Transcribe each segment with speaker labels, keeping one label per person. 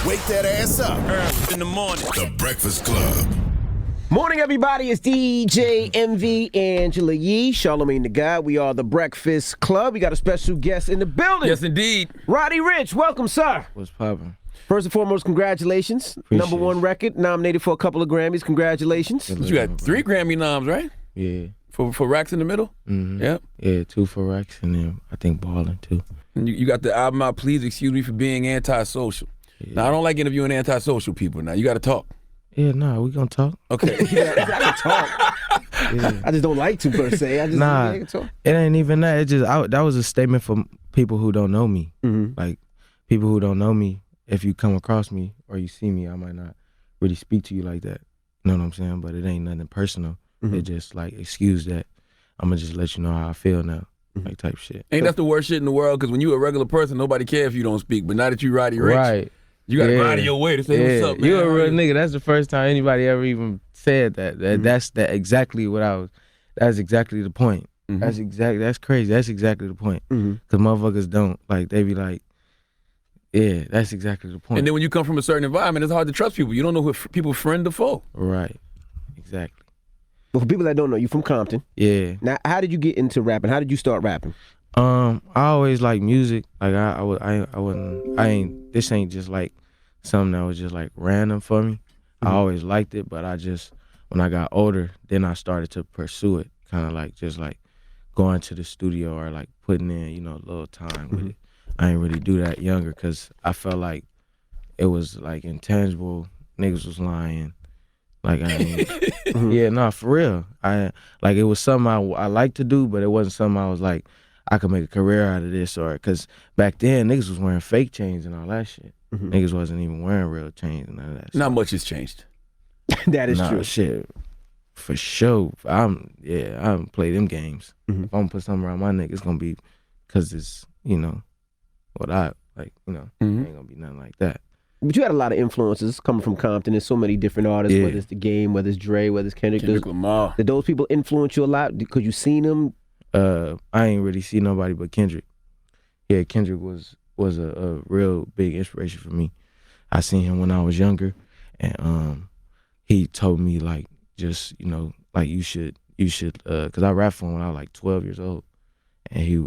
Speaker 1: Wake that ass up.
Speaker 2: Early in the morning.
Speaker 1: The Breakfast Club.
Speaker 3: Morning, everybody. It's DJ MV, Angela Yee, Charlamagne the God. We are the Breakfast Club. We got a special guest in the building.
Speaker 2: Yes, indeed.
Speaker 3: Roddy Ricch, welcome, sir.
Speaker 4: What's poppin'?
Speaker 3: First and foremost, congratulations.
Speaker 4: Appreciate
Speaker 3: #1 record, nominated for a couple of Grammys. Congratulations.
Speaker 2: You got 3 Grammy noms, right?
Speaker 4: Yeah.
Speaker 2: For Racks in the Middle?
Speaker 4: Mm-hmm.
Speaker 2: Yep.
Speaker 4: Yeah, 2 for Rex and then I think Ballin' too.
Speaker 2: And you got the album out, Please Excuse Me for Being Antisocial.
Speaker 4: Yeah.
Speaker 2: Now, I don't like interviewing antisocial people. Now, you got to talk.
Speaker 4: Yeah, nah, we gonna talk.
Speaker 2: Okay.
Speaker 3: Yeah, I can talk.
Speaker 4: Yeah.
Speaker 3: I just don't like to, per se. I just
Speaker 4: Nah,
Speaker 3: I can talk.
Speaker 4: it ain't even that. It just that was a statement for people who don't know me.
Speaker 3: Mm-hmm.
Speaker 4: Like people who don't know me, if you come across me or you see me, I might not really speak to you like that. You know what I'm saying? But it ain't nothing personal.
Speaker 3: Mm-hmm.
Speaker 4: It just like excuse that. I'm gonna just let you know how I feel now, like type shit.
Speaker 2: Ain't that the worst shit in the world? Because when you a regular person, nobody cares if you don't speak. But now that you Roddy Ricch,
Speaker 4: Right.
Speaker 2: you got to
Speaker 4: Yeah.
Speaker 2: go out of your way to say what's up, man.
Speaker 4: You a real nigga. That's the first time anybody ever even said that. That's exactly what I was. That's exactly the point.
Speaker 2: Mhm.
Speaker 4: That's crazy. That's exactly the point.
Speaker 3: Mm-hmm.
Speaker 4: Cause motherfuckers don't like. They be like, yeah, that's exactly the point.
Speaker 2: And then when you come from a certain environment, it's hard to trust people. You don't know who people friend or foe.
Speaker 4: Right. Exactly.
Speaker 3: But for people that don't know, you from Compton.
Speaker 4: Yeah.
Speaker 3: Now, how did you get into rapping? How did you start rapping?
Speaker 4: I always like music. Like I ain't. This ain't just like something that was just like random for me. I always liked it, but I just when I got older, then I started to pursue it. Kind of like just like going to the studio or like putting in a little time with it. I ain't really do that younger because I felt like it was like intangible. Niggas was lying. Like I ain't. Yeah, no, for real. It was something I like to do, but it wasn't something I was like I could make a career out of this, or because back then niggas was wearing fake chains and all that shit.
Speaker 3: Mm-hmm.
Speaker 4: Niggas wasn't even wearing real chains and none of that.
Speaker 2: Not much has changed.
Speaker 3: That is true.
Speaker 4: Shit, for sure. I don't play them games.
Speaker 3: Mm-hmm.
Speaker 4: If I'm gonna put something around my neck, it's gonna be because it's what I like. It ain't gonna be nothing like that.
Speaker 3: But you had a lot of influences coming from Compton. There's so many different artists,
Speaker 4: Yeah.
Speaker 3: whether it's The Game, whether it's Dre, whether it's Kendrick.
Speaker 2: Lamar.
Speaker 3: Did those people influence you a lot? Because you seen them?
Speaker 4: I ain't really see nobody but Kendrick. Yeah, Kendrick was a real big inspiration for me. I seen him when I was younger, and he told me like just like you should because I rapped for him when I was like 12 years old, and he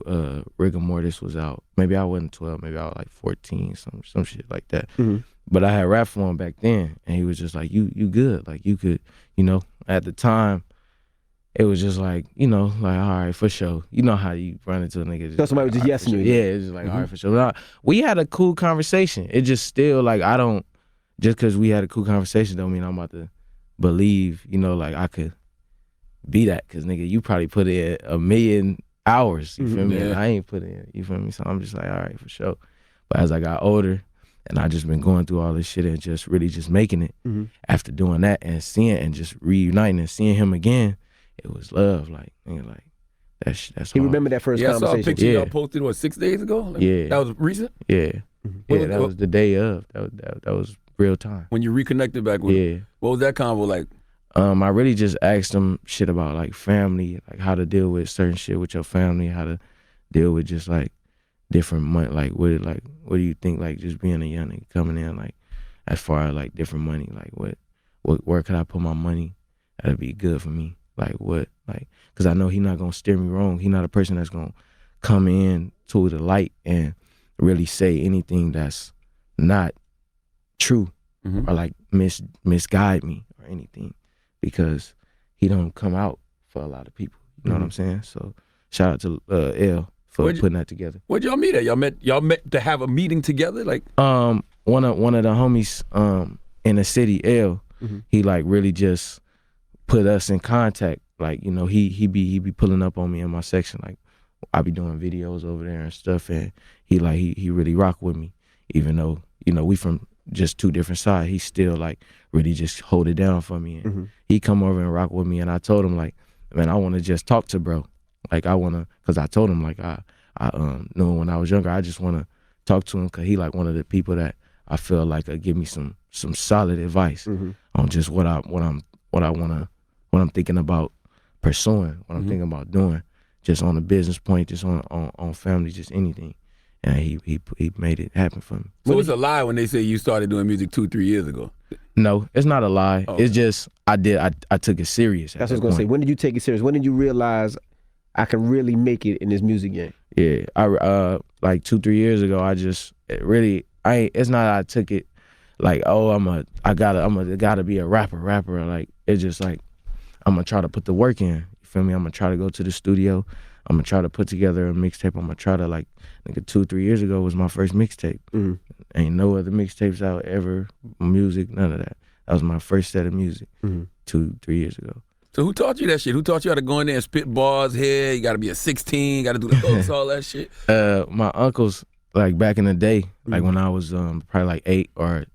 Speaker 4: Rigor Mortis was out. Maybe I wasn't 12, maybe I was like 14, some shit like that.
Speaker 3: Mm-hmm.
Speaker 4: But I had rapped for him back then, and he was just like, you good, like you could, at the time. It was just like, all right, for sure. You know how you run into a nigga.
Speaker 3: So somebody was just yesing you.
Speaker 4: Yeah, it's just like, all right, for sure. Now, we had a cool conversation. It just still, like, just because we had a cool conversation don't mean I'm about to believe, like I could be that. Because, nigga, you probably put in 1,000,000 hours, you feel me?
Speaker 2: Yeah.
Speaker 4: And I ain't put in, you feel me? So I'm just like, all right, for sure. But as I got older, and I just been going through all this shit and just really just making it, after doing that and seeing and just reuniting and seeing him again, it was love, like, nigga, like that's.
Speaker 3: You
Speaker 4: all.
Speaker 3: remember that first
Speaker 2: Yeah, I saw a
Speaker 3: conversation?
Speaker 2: picture
Speaker 4: Yeah.
Speaker 2: y'all posted, 6 days ago? Like,
Speaker 4: Yeah.
Speaker 2: That was recent?
Speaker 4: Yeah,
Speaker 2: What-
Speaker 4: that was the day of. That was real time.
Speaker 2: When you reconnected back with him.
Speaker 4: Yeah.
Speaker 2: What was that convo like?
Speaker 4: I really just asked him shit about like family, like how to deal with certain shit with your family, how to deal with just like different money, like what do you think, like just being a young nigga coming in, like as far as like different money, like where could I put my money that'd be good for me, like what, like because I know he not gonna steer me wrong. He not a person that's gonna come in to the light and really say anything that's not true or like misguide me or anything, because he don't come out for a lot of people. You know what I'm saying? So shout out to L for putting that together.
Speaker 2: Where'd y'all meet at? Y'all met to have a meeting together? Like
Speaker 4: One of the homies in the city, L, he like really just put us in contact. Like, he be pulling up on me in my section. Like I be doing videos over there and stuff, and he really rock with me. Even though, we from just 2 different sides, he still like really just hold it down for me. And he come over and rock with me, and I told him like, man, I want to just talk to bro. Like I want to, cause I told him like I knew him when I was younger. I just want to talk to him cause he like one of the people that I feel like give me some solid advice on just what I'm thinking about pursuing, what I'm thinking about doing, just on a business point, just on family, just anything. and he made it happen for me.
Speaker 2: So it's a lie when they say you started doing music 2-3 years ago.
Speaker 4: No, it's not a lie.
Speaker 2: Okay.
Speaker 4: It's just I took it serious.
Speaker 3: That's what I was gonna say. When did you take it serious? When did you realize I can really make it in this music game?
Speaker 4: Yeah, I like 2-3 years ago. It's not I took it like, oh, I gotta be a rapper. Like, it's just like I'm gonna try to put the work in. You feel me? I'm gonna try to go to the studio. I'm gonna try to put together a mixtape. I'm gonna try to, like, nigga, 2-3 years ago was my first mixtape.
Speaker 3: Mm-hmm.
Speaker 4: Ain't no other mixtapes out ever, music, none of that. That was my first set of music 2-3 years ago.
Speaker 2: So who taught you that shit? Who taught you how to go in there and spit bars here? You got to be a 16, you got to do the hooks, all that shit?
Speaker 4: My uncles, like, back in the day, like when I was probably like 8 or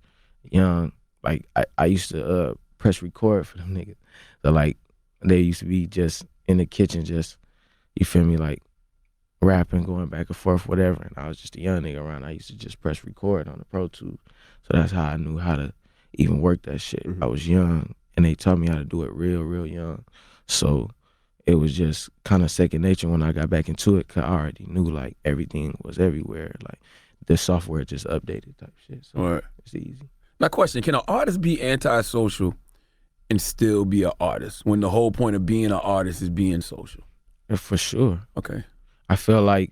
Speaker 4: young, like I used to press record for them niggas. So, like, they used to be just in the kitchen, just, you feel me, like rapping, going back and forth, whatever. And I was just a young nigga around. I used to just press record on the Pro Tools. So that's how I knew how to even work that shit. I was young, and they taught me how to do it real young. So it was just kind of second nature when I got back into it, because I already knew, like, everything was everywhere. Like, the software just updated type shit. So it's easy.
Speaker 2: Now, question, can an artist be antisocial and still be an artist when the whole point of being an artist is being social?
Speaker 4: Yeah, for sure.
Speaker 2: Okay.
Speaker 4: I feel like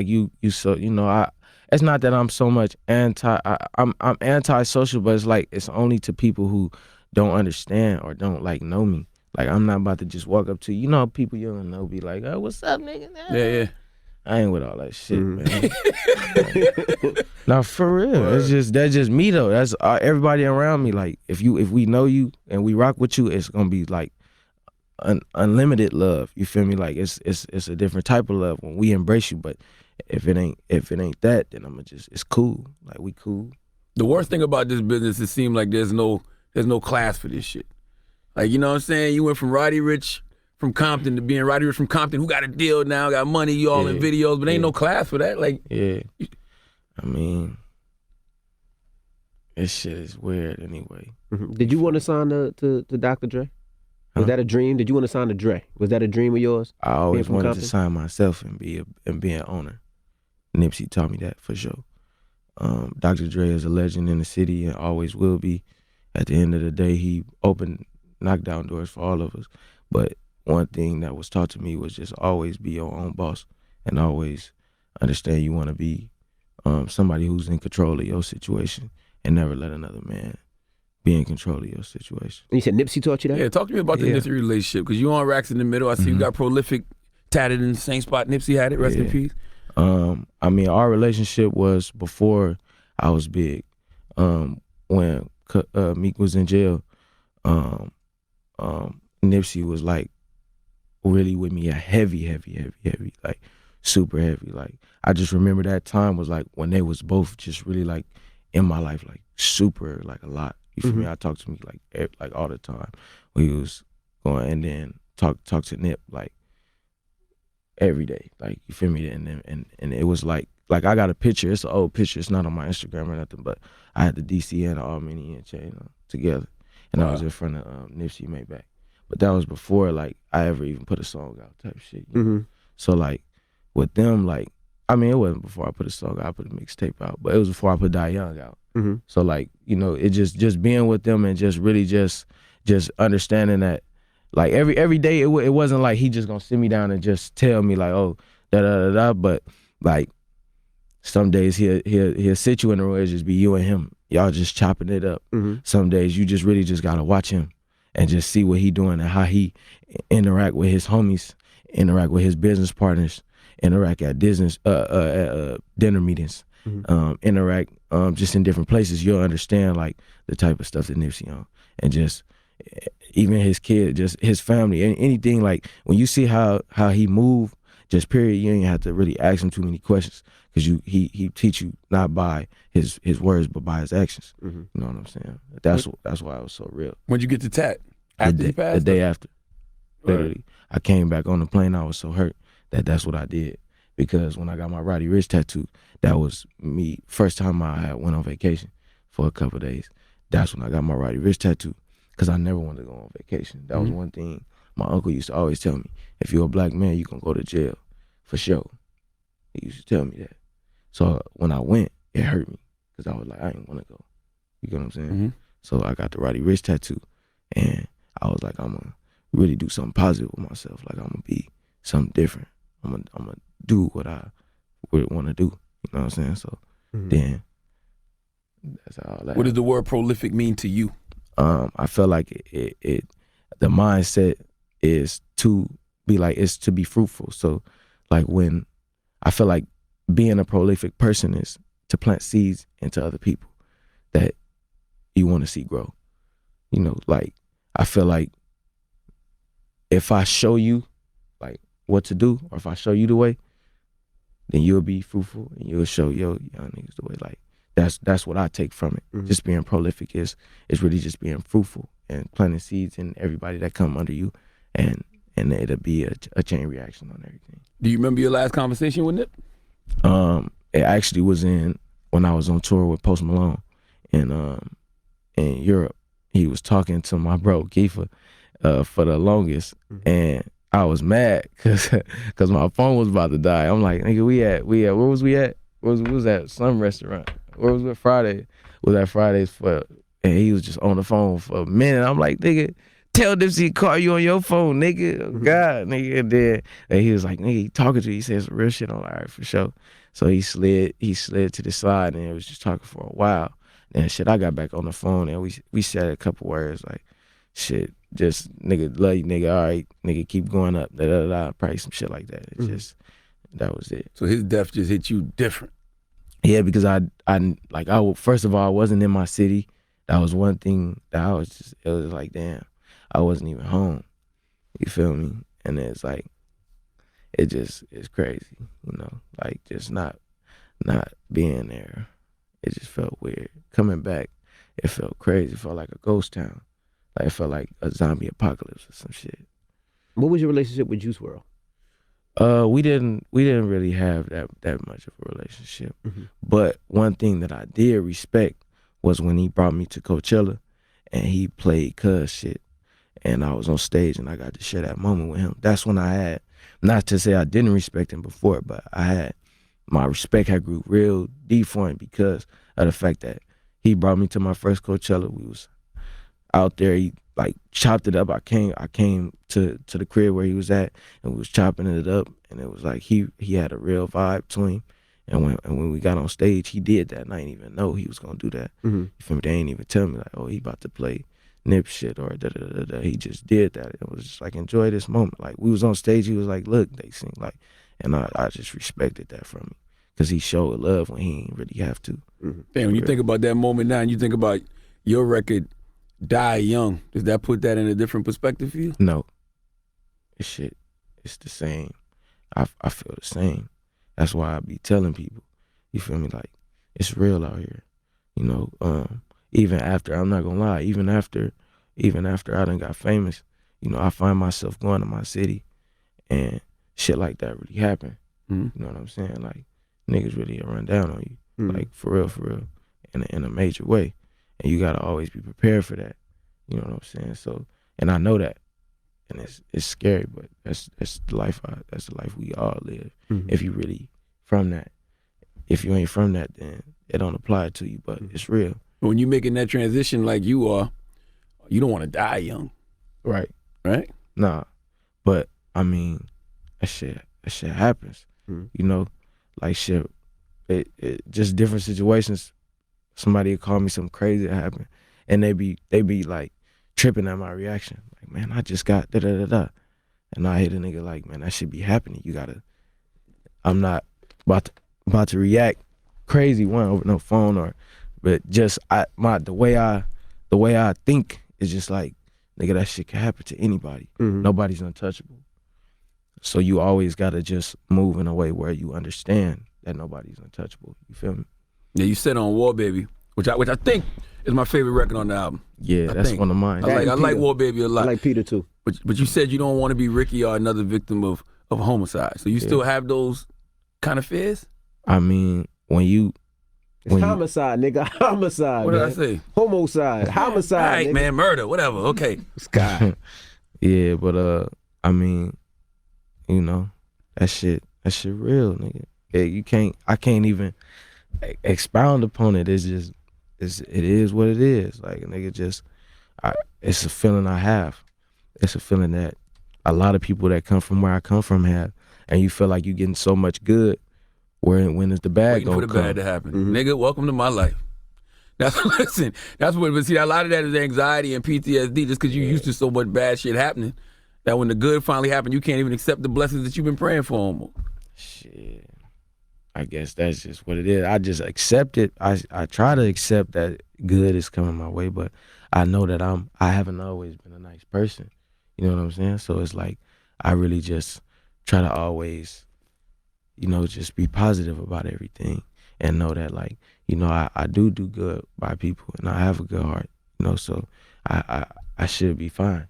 Speaker 4: you so, you know, it's not that I'm so much I'm antisocial, but it's like it's only to people who don't understand or don't, like, know me. Like, I'm not about to just walk up to you. You know, people you don't know be like, oh, what's up, nigga?
Speaker 2: Yeah.
Speaker 4: I ain't with all that shit, man. Nah, for real. That's just me though. That's everybody around me. Like, if we know you and we rock with you, it's gonna be like unlimited love. You feel me? Like, it's a different type of love when we embrace you. But if it ain't that, then it's cool. Like, we cool.
Speaker 2: The worst thing about this business, it seems like there's no class for this shit. Like, you know what I'm saying? You went from Roddy Ricch from Compton to being Roddy Ricch from Compton, who got a deal now, got money, you all in videos, but ain't no class for that. Like,
Speaker 4: I mean, this shit is weird anyway.
Speaker 3: Did you want to sign to Dr. Dre? Was that a dream? Did you want to sign to Dre? Was that a dream of yours?
Speaker 4: I always wanted to sign myself and be an owner. Nipsey taught me that for sure. Dr. Dre is a legend in the city and always will be. At the end of the day, he knocked down doors for all of us. But one thing that was taught to me was just always be your own boss and always understand you want to be somebody who's in control of your situation and never let another man be in control of your situation.
Speaker 3: And you said Nipsey taught you that?
Speaker 2: Yeah, talk to me about the Nipsey relationship, because you on Racks in the Middle. I see you got Prolific tatted in the same spot Nipsey had it, rest in peace.
Speaker 4: I mean, our relationship was before I was big. When Meek was in jail, Nipsey was, like, really with me, a heavy, like, super heavy. Like, I just remember that time was, like, when they was both just really, like, in my life, like, super, like, a lot. You feel me? I talked to me, like all the time. We was going, and then talk to Nip, like, every day. Like, you feel me? And it was like I got a picture. It's an old picture. It's not on my Instagram or nothing, but I had the DC and the Armenian chain together, and I was in front of Nipsey Maybach. But that was before, like, I ever even put a song out type shit. You know? So, like, with them, like, I mean, it wasn't before I put a song out. I put a mixtape out, but it was before I put Die Young out. So, like, you know, it just being with them and just really just understanding that, like, every day it wasn't like he just gonna sit me down and just tell me, like, oh, da-da-da-da, but, like, some days he'll sit you in the room, it'll just be you and him. Y'all just chopping it up. Some days you just really just gotta watch him and just see what he doing and how he interact with his homies, interact with his business partners, interact at dinner meetings, interact just in different places. You'll understand, like, the type of stuff that Nipsey on, and just even his kid, just his family, anything. Like, when you see how he move, just period, you ain't have to really ask him too many questions, because he teach you not by his words but by his actions. You know what I'm saying? That's why it was so real.
Speaker 2: When'd you get the tat? After he passed?
Speaker 4: The day after. Literally. I came back on the plane, I was so hurt that's what I did. Because when I got my Roddy Ricch tattoo, that was me, first time I had went on vacation for a couple of days. That's when I got my Roddy Ricch tattoo, because I never wanted to go on vacation. That was one thing my uncle used to always tell me: if you're a black man, you gonna go to jail, for sure. He used to tell me that. So when I went, it hurt me because I was like, I didn't want to go. You get what I'm saying?
Speaker 2: Mm-hmm.
Speaker 4: So I got the Roddy Ricch tattoo, and I was like, I'm gonna really do something positive with myself. Like I'm gonna be something different. I'm gonna do what I would want to do. You know what I'm saying? So then that's all that.
Speaker 2: What does the word prolific mean to you?
Speaker 4: I feel like it the mindset is to be like, it's to be fruitful. So like when I feel like being a prolific person is to plant seeds into other people that you want to see grow. You know, like I feel like if I show you like what to do, or if I show you the way, then you'll be fruitful and you'll show your young niggas the way. Like that's what I take from it. Just being prolific is really just being fruitful and planting seeds in everybody that come under you, and it'll be a chain reaction on everything.
Speaker 2: Do you remember your last conversation with Nip?
Speaker 4: It actually was when I was on tour with Post Malone in Europe. He was talking to my bro Kiefer for the longest, and I was mad because my phone was about to die. I'm like, nigga, we at where was we at? What was that? Some restaurant. Where was it? Friday? Was that Fridays for? And he was just on the phone for a minute. I'm like, nigga, tell Nipsey to call you on your phone, nigga. Oh, God, nigga. And he was like, nigga, he talking to you. He said some real shit. I'm like, all right, for sure. So he slid to the side, and it was just talking for a while. And shit, I got back on the phone, and we said a couple words like, shit, just nigga, love you, nigga. All right, nigga, keep going up. Da da da. Probably some shit like that. It's just that was it.
Speaker 2: So his death just hit you different.
Speaker 4: Yeah, because first of all, I wasn't in my city. That was one thing that it was like, damn, I wasn't even home. You feel me? And it's like, it's crazy, you know, like just not being there. It just felt weird. Coming back, it felt crazy. It felt like a ghost town. Like it felt like a zombie apocalypse or some shit.
Speaker 3: What was your relationship with Juice WRLD?
Speaker 4: We didn't really have that much of a relationship. But one thing that I did respect was when he brought me to Coachella and he played Cuz shit, and I was on stage and I got to share that moment with him. That's when I had, not to say I didn't respect him before, but my respect had grew real deep for him because of the fact that he brought me to my first Coachella. We was out there, he like chopped it up. I came to the crib where he was at, and we was chopping it up, and it was like he had a real vibe to him. And when we got on stage, he did that, and I didn't even know he was gonna do that. You feel me? They ain't even tell me like, oh, he about to play Nip shit or da da da da. He just did that. It was just like, enjoy this moment. Like we was on stage, he was like, look, they sing like, and I just respected that from him because he showed love when he ain't really have to.
Speaker 2: Damn, when you think about that moment now, and you think about your record, Die Young, does that put that in a different perspective for you?
Speaker 4: No, it's the same. I feel the same. That's why I be telling people, you feel me, like it's real out here. You know, even after, I'm not gonna lie, even after I done got famous, you know, I find myself going to my city and shit like that really happen. You know what I'm saying? Like niggas really run down on you, like for real, in a major way. And you gotta always be prepared for that. You know what I'm saying? So, and I know that, and it's scary, but that's the life. That's the life we all live. If you really from that, if you ain't from that, then it don't apply to you. But it's real.
Speaker 2: When you making that transition like you are, you don't want to die young,
Speaker 4: Right? Nah, but I mean, that shit happens. You know, like shit. It just different situations. Somebody would call me something crazy that happened, and they be like tripping at my reaction. Like, man, I just got da da da da, and I hit a nigga like, man, that should be happening. You gotta. I'm not about to react crazy over no phone but just the way I think is just like, nigga, that shit can happen to anybody. Nobody's untouchable. So you always gotta just move in a way where you understand that nobody's untouchable. You feel me?
Speaker 2: Yeah, you said on War Baby, which I think is my favorite record on the album.
Speaker 4: Yeah, that's one of mine.
Speaker 2: I like War Baby a lot.
Speaker 3: I like Peter too.
Speaker 2: But you said you don't want to be Ricky or another victim of homicide. So you still have those kind of fears?
Speaker 4: I mean,
Speaker 3: It's homicide, nigga. Homicide.
Speaker 2: What did
Speaker 3: man.
Speaker 2: I say?
Speaker 3: Homicide. Homicide.
Speaker 2: All right,
Speaker 3: nigga.
Speaker 2: man, murder, whatever. Okay.
Speaker 3: Sky.
Speaker 4: Yeah, but I mean, you know, that shit real, nigga. You can't. I can't even expound upon it. It is what it is. Like, nigga, it's a feeling I have. It's a feeling that a lot of people that come from where I come from have, and you feel like you getting so much good. When is the bad
Speaker 2: Waiting
Speaker 4: gonna
Speaker 2: for the
Speaker 4: come?
Speaker 2: bad to happen. Nigga, welcome to my life. That's what but see, a lot of that is anxiety and PTSD just because you used to so much bad shit happening that when the good finally happened, you can't even accept the blessings that you've been praying for almost.
Speaker 4: Shit. I guess that's just what it is. I just accept it. I try to accept that good is coming my way, but I know that I haven't always been a nice person. You know what I'm saying? So it's like I really just try to always, just be positive about everything and know that, like, I do good by people and I have a good heart, so I should be fine,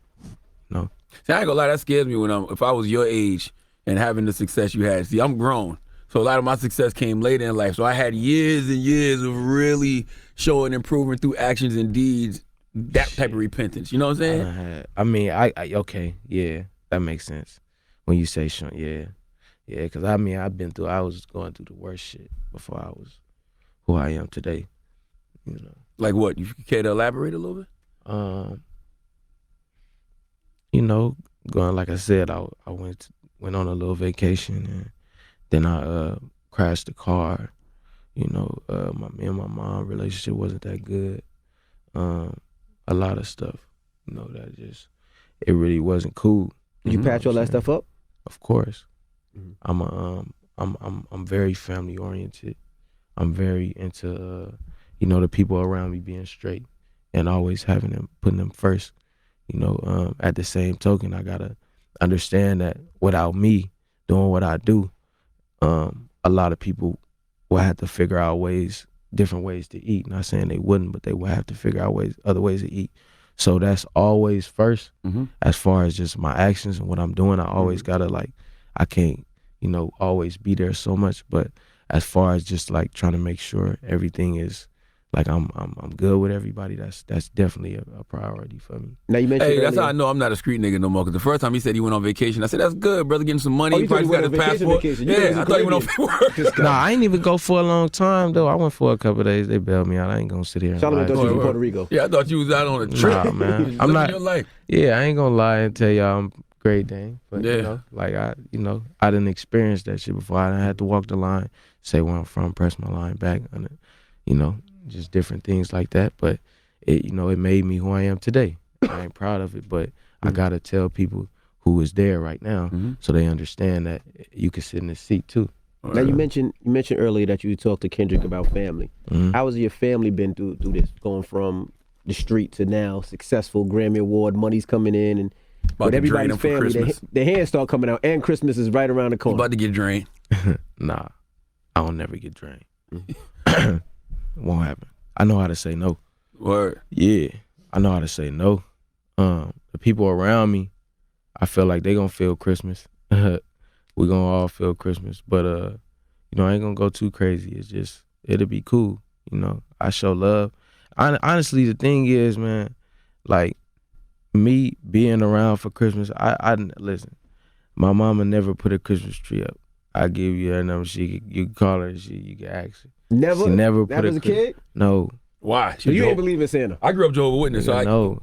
Speaker 4: See,
Speaker 2: I ain't gonna lie, that scares me if I was your age and having the success you had. See, I'm grown. So a lot of my success came later in life. So I had years and years of really showing improvement through actions and deeds, that type of repentance. You know what I'm saying?
Speaker 4: Okay, yeah, that makes sense. When you say Sean, yeah, because I was going through the worst shit before I was who I am today.
Speaker 2: Like what? You care to elaborate a little bit?
Speaker 4: Going, like I said, I went on a little vacation and then I crashed the car. Me and my mom relationship wasn't that good. A lot of stuff, that just, it really wasn't cool.
Speaker 3: Did you patch all that stuff up?
Speaker 4: Of course. I'm very family oriented. I'm very into the people around me being straight and always putting them first. At the same token, I gotta understand that without me doing what I do, a lot of people will have to figure out different ways to eat. Not saying they wouldn't, but they will have to figure out other ways to eat. So that's always first. As far as just my actions and what I'm doing, I always gotta, like, I can't, always be there so much. But as far as just like trying to make sure everything is like I'm good with everybody, that's definitely a priority for me.
Speaker 3: Now you mentioned
Speaker 2: that's how I know I'm not a street nigga no more. Because the first time he said he went on vacation, I said, that's good, brother, getting some money.
Speaker 3: Oh,
Speaker 2: he probably got his passport. Yeah, I thought he went on work.
Speaker 4: Nah, I ain't even go for a long time though. I went for a couple of days. They bailed me out. I ain't gonna sit here and
Speaker 3: Charlamagne
Speaker 4: lie.
Speaker 3: thought you was in Puerto Rico.
Speaker 2: Yeah, I thought you was out on a trip.
Speaker 4: Nah, man. I'm not.
Speaker 2: Your life.
Speaker 4: Yeah, I ain't gonna lie and tell y'all I'm great Dane. But
Speaker 2: Yeah.
Speaker 4: I didn't experience that shit before. I done had to walk the line, say where I'm from, press my line back on it, just different things like that. But it made me who I am today. I ain't proud of it, but I gotta tell people who is there right now so they understand that you can sit in this seat too.
Speaker 3: Now you mentioned earlier that you talked to Kendrick about family. How has your family been through this, going from the street to now successful, Grammy Award, money's coming in, and with everybody's family, the hands start coming out, and Christmas is right around the corner.
Speaker 2: You about to get drained.
Speaker 4: Nah, I don't never get drained. Won't happen. I know how to say no.
Speaker 2: Word.
Speaker 4: Yeah, I know how to say no. The people around me, I feel like they gonna feel Christmas. We gonna all feel Christmas, but I ain't gonna go too crazy. It's just, it'll be cool. I show love. Honestly, the thing is, man, like, me being around for Christmas, I listen, my mama never put a Christmas tree up. I give you her number. You can call her. You can ask her.
Speaker 3: Never.
Speaker 4: She never put
Speaker 3: as a kid.
Speaker 4: No.
Speaker 2: Why?
Speaker 3: So you ain't believe in Santa?
Speaker 2: I grew up Jehovah's Witness. So
Speaker 4: No.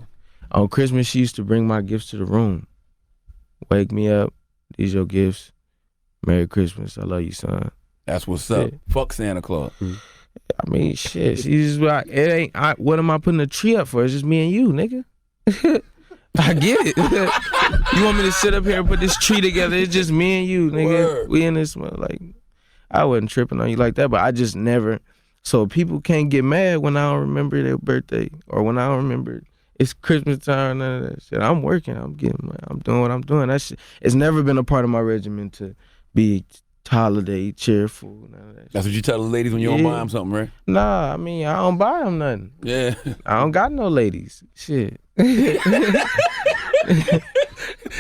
Speaker 4: On Christmas, she used to bring my gifts to the room. Wake me up. These your gifts. Merry Christmas. I love you, son.
Speaker 2: That's what's up. Fuck Santa Claus.
Speaker 4: I mean, shit. She's just like, what am I putting a tree up for? It's just me and you, nigga. I get it. You want me to sit up here and put this tree together? It's just me and you, nigga.
Speaker 2: Word.
Speaker 4: We in this, like, I wasn't tripping on you like that, but I just never. So people can't get mad when I don't remember their birthday or when I don't remember it's Christmas time. None of that shit. I'm working. I'm doing what I'm doing. That shit. It's never been a part of my regimen to be holiday cheerful. None of that shit.
Speaker 2: That's what you tell the ladies when you don't buy them something, right?
Speaker 4: Nah, I mean, I don't buy them nothing.
Speaker 2: Yeah.
Speaker 4: I don't got no ladies. Shit.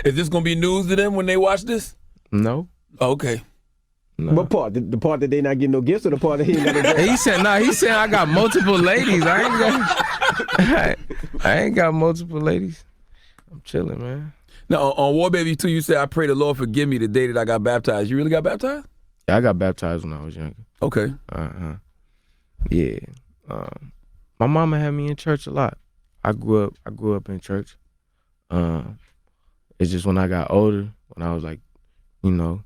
Speaker 2: Is this gonna be news to them when they watch this?
Speaker 4: No.
Speaker 2: Oh, okay.
Speaker 4: No.
Speaker 3: What part? The part that they not getting no gifts, or the part that he ain't got no gifts?
Speaker 4: He said I got multiple ladies. I ain't got multiple ladies. I'm chilling, man.
Speaker 2: Now on War Baby 2, you said, I pray the Lord forgive me the day that I got baptized. You really got baptized?
Speaker 4: I got baptized when I was younger.
Speaker 2: Okay.
Speaker 4: Yeah. My mama had me in church a lot. I grew up in church. It's just when I got older, when I was like, you know,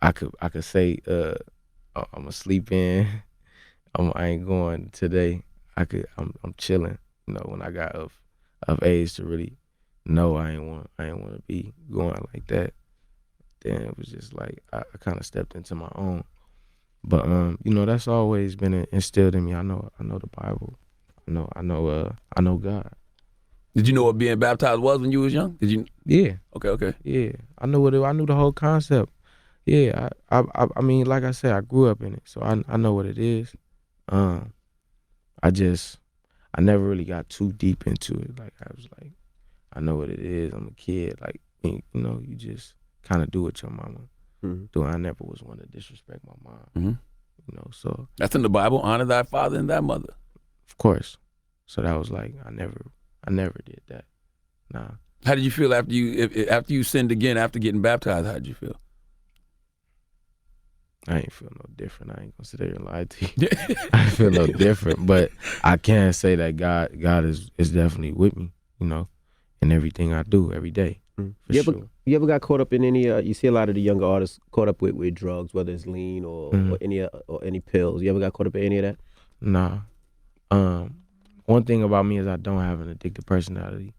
Speaker 4: I could say I'm gonna sleep in. I ain't going today. I'm chilling. You know, when I got of age to really know I ain't want to be going like that. Then it was just like I kind of stepped into my own. But you know, that's always been instilled in me. I know the Bible. I know God.
Speaker 2: Did you know what being baptized was when you was young? Did you?
Speaker 4: Yeah.
Speaker 2: Okay.
Speaker 4: Yeah. I knew the whole concept. Yeah. I mean, like I said, I grew up in it, so I know what it is. I never really got too deep into it. Like I was like, I know what it is. I'm a kid. Like, you know, you just kind of do what your mama do. I never was one to disrespect my mom. You know, so
Speaker 2: that's in the Bible. Honor thy father and thy mother.
Speaker 4: Of course. So that was like I never did that. Nah.
Speaker 2: How did you feel after you sinned again after getting baptized? How did you feel?
Speaker 4: I ain't feel no different. I ain't gonna sit there and lie to you. I feel no different, but I can say that God is definitely with me, you know, in everything I do every day.
Speaker 3: You ever got caught up in any? You see a lot of the younger artists caught up with drugs, whether it's lean or any pills. You ever got caught up in any of that?
Speaker 4: Nah. One thing about me is I don't have an addictive personality.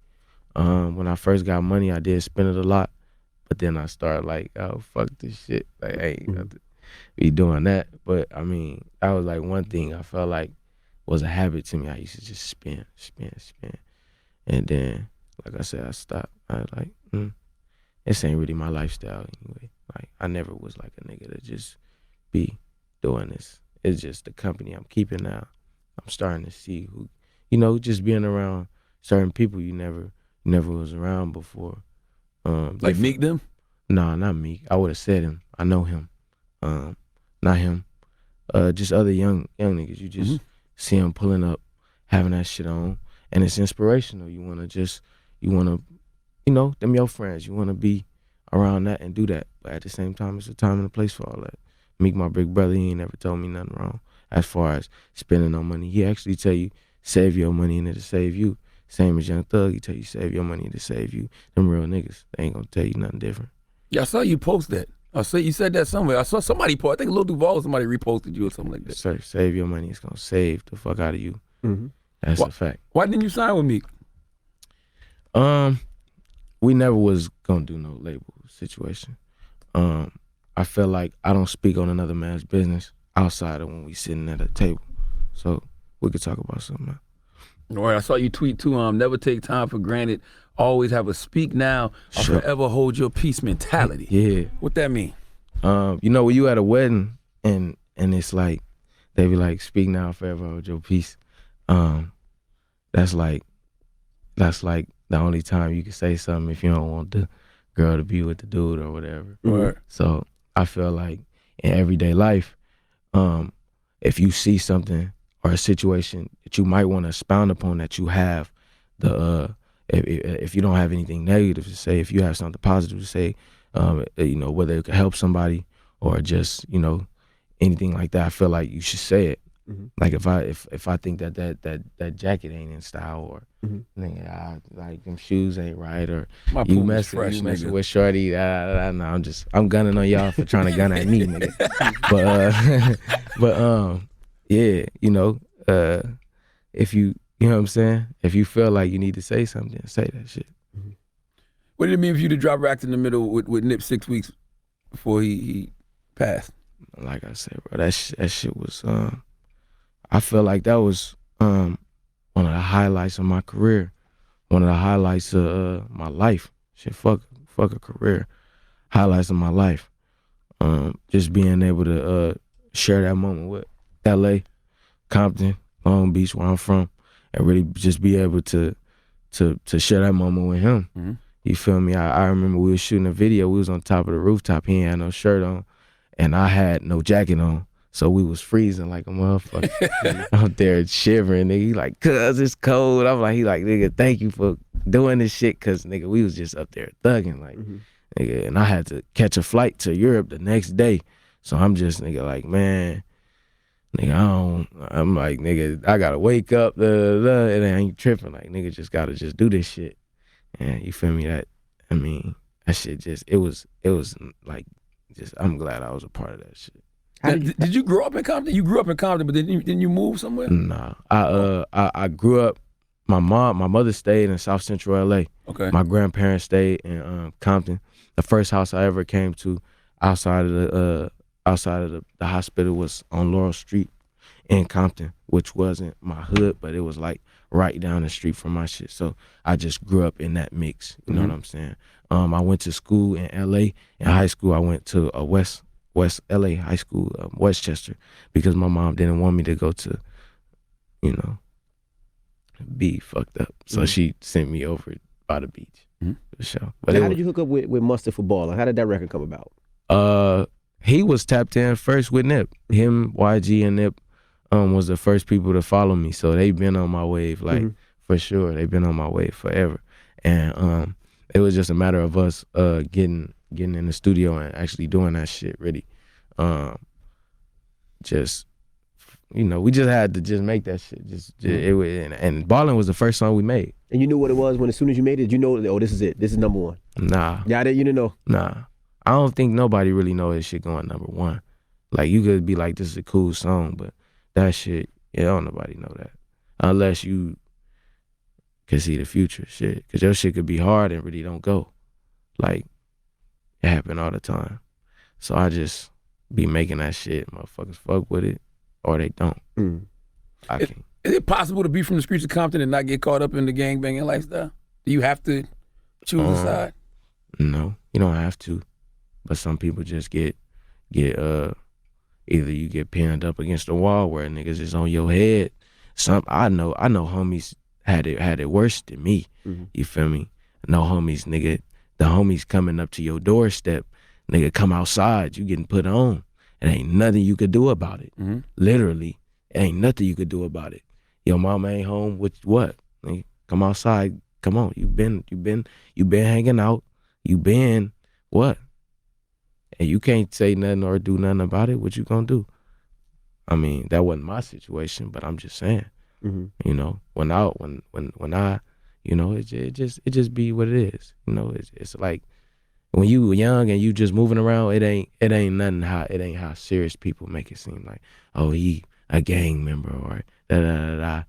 Speaker 4: When I first got money, I did spend it a lot, but then I started like, oh fuck this shit. Like, I ain't got to be doing that. But I mean, that was like one thing I felt like was a habit to me. I used to just spend. And then, like I said, I stopped. I was like, this ain't really my lifestyle anyway. Like, I never was like a nigga to just be doing this. It's just the company I'm keeping now. I'm starting to see who, you know, just being around certain people you never was around before.
Speaker 2: Like Meek them?
Speaker 4: Nah, not Meek. I would have said him. I know him. Not him. Just other young niggas. You just see them pulling up, having that shit on, and it's inspirational. You wanna, you know, them your friends. You wanna be around that and do that. But at the same time, it's a time and a place for all that. Meek, my big brother, he ain't never told me nothing wrong as far as spending no money. He actually tell you, save your money and it'll save you. Same as Young Thug, he tell you, save your money and it'll save you. Them real niggas, they ain't gonna tell you nothing different.
Speaker 2: Yeah, I saw you post that. I saw you said that somewhere. I saw somebody post. I think Lil Duval, somebody reposted you or something like that.
Speaker 4: Sir, save your money. It's gonna save the fuck out of you. That's a fact.
Speaker 2: Why didn't you sign with Meek?
Speaker 4: We never was gonna do no label situation. I feel like I don't speak on another man's business outside of when we sitting at a table. So we could talk about something now.
Speaker 2: All right, I saw you tweet too, never take time for granted. Always have a speak now or forever hold your peace mentality.
Speaker 4: Yeah.
Speaker 2: What that mean?
Speaker 4: You know, when you at a wedding and it's like, they be like, speak now, forever hold your peace. That's like the only time you can say something if you don't want the girl to be with the dude or whatever.
Speaker 2: Right.
Speaker 4: So I feel like in everyday life, if you see something or a situation that you might want to expound upon, that you have if you don't have anything negative to say, if you have something positive to say, you know, whether it could help somebody or just, you know, anything like that, I feel like you should say it. Like if I think that jacket ain't in style, or nigga, like them shoes ain't right, or you messing with shorty, no, I'm gunning on y'all for trying to gun at me, nigga. but yeah, you know, if you know what I'm saying, if you feel like you need to say something, say that shit.
Speaker 2: What did it mean for you to drop Racks in the Middle with Nip 6 weeks before he passed?
Speaker 4: Like I said, bro, that shit was. I feel like that was one of the highlights of my career, one of the highlights of my life. Shit, fuck a career, highlights of my life. Just being able to share that moment with L.A., Compton, Long Beach, where I'm from, and really just be able to share that moment with him. You feel me? I remember we was shooting a video. We was on top of the rooftop. He ain't had no shirt on, and I had no jacket on. So we was freezing like a motherfucker out there shivering, nigga. He like, cuz it's cold. I'm like, he like, nigga, thank you for doing this shit, cuz nigga, we was just up there thugging, like, nigga, and I had to catch a flight to Europe the next day. So I'm just nigga like, man, nigga, I'm like, nigga, I gotta wake up, it ain't tripping. Like, nigga just gotta just do this shit. And you feel me? That shit just, it was like, just, I'm glad I was a part of that shit.
Speaker 2: Did you grow up in Compton? You grew up in Compton, but didn't you move somewhere?
Speaker 4: Nah, I grew up, my mother stayed in South Central LA.
Speaker 2: Okay.
Speaker 4: My grandparents stayed in Compton. The first house I ever came to outside of the hospital was on Laurel Street in Compton, which wasn't my hood, but it was like right down the street from my shit. So I just grew up in that mix. You know what I'm saying? I went to school in LA. In high school, I went to a West LA high school, Westchester, because my mom didn't want me to go to, you know, be fucked up. So she sent me over by the beach. For sure. But
Speaker 3: how did you hook up with Mustard for Ball? How did that record come about?
Speaker 4: He was tapped in first with Nip. Him, YG, and Nip was the first people to follow me. So they've been on my wave, like, for sure. They've been on my wave forever. And it was just a matter of us getting in the studio and actually doing that shit, really. Just, you know, we just had to just make that shit. And Ballin' was the first song we made. And
Speaker 3: you knew what it was as soon as you made it? Did you know, oh, this is it, this is number one?
Speaker 4: Nah.
Speaker 3: Yeah, you didn't know?
Speaker 4: Nah. I don't think nobody really know this shit going number one. Like, you could be like, this is a cool song, but that shit, don't nobody know that. Unless you can see the future, shit. Because your shit could be hard and really don't go. Like, it happen all the time. So I just be making that shit. Motherfuckers fuck with it, or they don't.
Speaker 2: Is it possible to be from the streets of Compton and not get caught up in the gangbanging lifestyle? Do you have to choose a side?
Speaker 4: No, you don't have to. But some people just get either you get pinned up against the wall where niggas is on your head. I know homies had it worse than me. You feel me? No homies, nigga. The homies coming up to your doorstep, nigga, come outside, you getting put on. It ain't nothing you could do about it. Literally, ain't nothing you could do about it. Your mama ain't home with what? Nigga, come outside. Come on. You been hanging out. You been what? And you can't say nothing or do nothing about it. What you gonna do? I mean, that wasn't my situation, but I'm just saying. You know, when I, you know, it just be what it is. You know, it's like when you were young and you just moving around, it ain't how serious people make it seem like, oh, he a gang member or da da da da.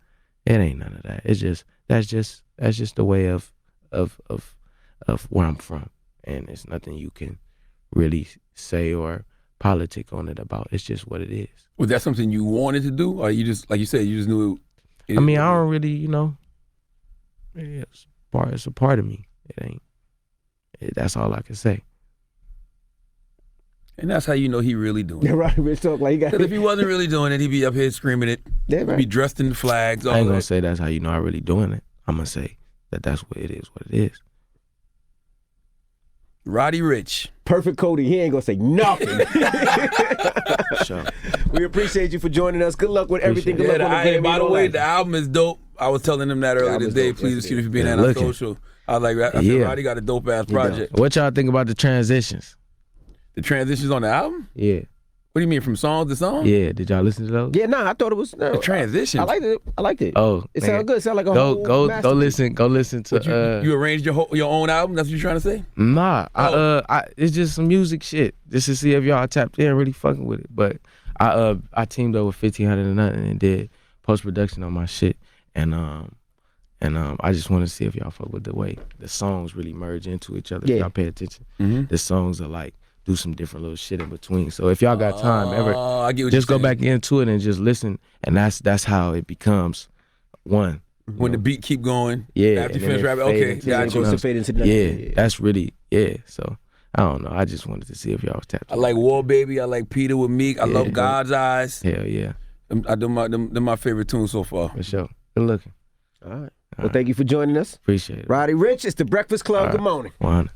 Speaker 4: It ain't none of that. It's just that's just the way of where I'm from, and it's nothing you can really say or politic on it about. It's just what it is.
Speaker 2: Was that something you wanted to do, or you just, like you said, you just knew?
Speaker 4: I mean, I don't really, you know. It's a part of me. It ain't. That's all I can say.
Speaker 2: And that's how you know he really doing it.
Speaker 3: Roddy Ricch talk like he got.
Speaker 2: Because if he wasn't really doing it, he'd be up here screaming it.
Speaker 3: Yeah,
Speaker 2: He'd
Speaker 3: right.
Speaker 2: be dressed in the flags.
Speaker 4: I ain't gonna say that's how you know I really doing it. I'm gonna say that's what it is. What it is.
Speaker 2: Roddy Ricch.
Speaker 3: Perfect Cody. He ain't gonna say nothing.
Speaker 4: Sure.
Speaker 3: We appreciate you for joining us. Good luck with everything. Good luck on the Grammy.
Speaker 2: By the
Speaker 3: and all
Speaker 2: way,
Speaker 3: that.
Speaker 2: the album is dope. I was telling them that earlier today. Please excuse me for being on social. I said, Roddy got a dope ass project.
Speaker 4: What y'all think about the transitions?
Speaker 2: The transitions on the album?
Speaker 4: Yeah.
Speaker 2: What do you mean, from song to song?
Speaker 4: Yeah. Did y'all listen to those?
Speaker 3: Yeah, I thought it was
Speaker 2: a transition.
Speaker 3: I liked it.
Speaker 4: Oh,
Speaker 3: it sounded good. It sounded like a
Speaker 4: go
Speaker 3: whole
Speaker 4: listen to.
Speaker 2: You arranged your own album? That's what you're trying to say?
Speaker 4: Nah, it's just some music shit, just to see if y'all tapped in, really fucking with it. But I teamed up with 1500 and nothing and did post production on my shit, and I just want to see if y'all fuck with the way the songs really merge into each other.
Speaker 3: Yeah.
Speaker 4: If y'all pay attention, the songs are like do some different little shit in between. So if y'all got time, just go back into it and just listen, and that's how it becomes one.
Speaker 2: When the beat keep going,
Speaker 4: yeah.
Speaker 2: After you finish rapping, okay, got you.
Speaker 4: Yeah, that's really So I don't know. I just wanted to see if y'all was tapped.
Speaker 2: I like War Baby. I like Peter with Meek. I love God's Eyes.
Speaker 4: Hell yeah.
Speaker 2: They're my favorite tunes so far.
Speaker 4: For sure. Good looking.
Speaker 3: All right. Well, thank you for joining us.
Speaker 4: Appreciate it.
Speaker 3: Roddy Ricch, it's The Breakfast Club.
Speaker 4: Right.
Speaker 3: Good morning.
Speaker 4: 100.